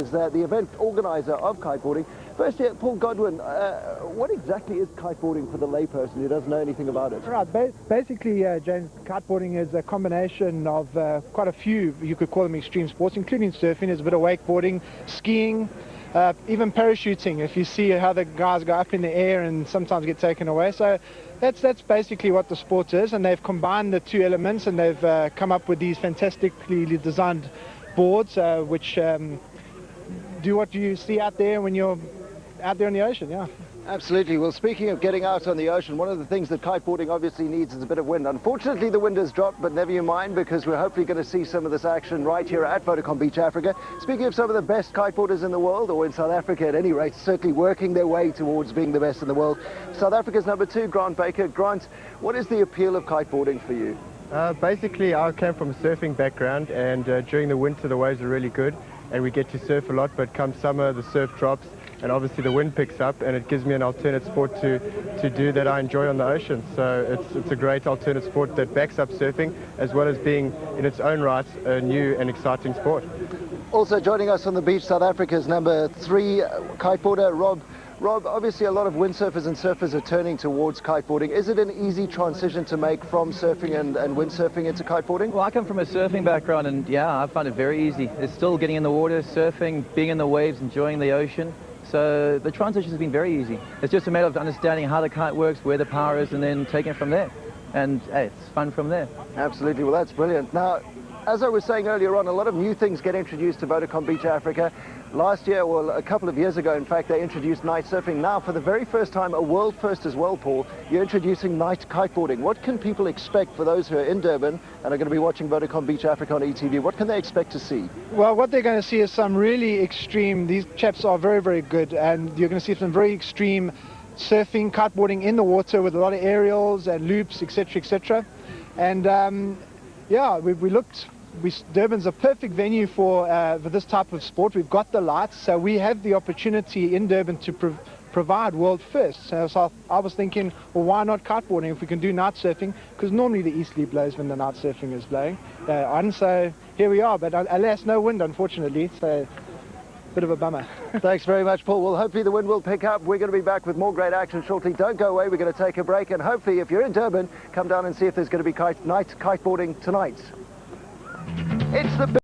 is the event organizer of kiteboarding. Firstly, Paul Godwin, what exactly is kiteboarding for the layperson who doesn't know anything about it? Right, basically, James, kiteboarding is a combination of quite a few, you could call them extreme sports, including surfing. There's a bit of wakeboarding, skiing, even parachuting, if you see how the guys go up in the air and sometimes get taken away. So that's basically what the sport is, and they've combined the two elements, and they've come up with these fantastically designed boards which do what you see out there when you're out there in the ocean. Yeah. Absolutely. Well, speaking of getting out on the ocean, one of the things that kiteboarding obviously needs is a bit of wind. Unfortunately, the wind has dropped, but never you mind, because we're hopefully going to see some of this action right here at Vodacom Beach, Africa. Speaking of some of the best kiteboarders in the world, or in South Africa at any rate, certainly working their way towards being the best in the world. South Africa's number 2, Grant Baker. Grant, what is the appeal of kiteboarding for you? Basically, I came from a surfing background, and during the winter the waves are really good and we get to surf a lot, but come summer the surf drops and obviously the wind picks up, and it gives me an alternate sport to do that I enjoy on the ocean. So it's a great alternate sport that backs up surfing, as well as being in its own right a new and exciting sport. Also joining us on the beach, South Africa's number 3 kiteboarder, Rob. Rob, obviously a lot of windsurfers and surfers are turning towards kiteboarding. Is it an easy transition to make from surfing and windsurfing into kiteboarding? Well, I come from a surfing background, and yeah, I find it very easy. It's still getting in the water, surfing, being in the waves, enjoying the ocean. So the transition has been very easy. It's just a matter of understanding how the kite works, where the power is, and then taking it from there. And hey, it's fun from there. Absolutely. Well, that's brilliant. Now, as I was saying earlier on, a lot of new things get introduced to Vodacom Beach, Africa. Last year, well, a couple of years ago, in fact, they introduced night surfing. Now, for the very first time, a world first as well, Paul, you're introducing night kiteboarding. What can people expect for those who are in Durban and are going to be watching Vodacom Beach, Africa on ETV? What can they expect to see? Well, what they're going to see is some really extreme, these chaps are very, very good, and you're going to see some very extreme surfing, kiteboarding in the water with a lot of aerials and loops, etc., etc. And yeah, we looked... Durban's a perfect venue for this type of sport. We've got the lights, so we have the opportunity in Durban to provide world first. So I was thinking, well, why not kiteboarding if we can do night surfing? Because normally the easterly blows when the night surfing is blowing on. So here we are, but alas, no wind, unfortunately. So bit of a bummer. Thanks very much, Paul. Well, hopefully the wind will pick up. We're going to be back with more great action shortly. Don't go away. We're going to take a break, and hopefully, if you're in Durban, come down and see if there's going to be night kiteboarding tonight. It's the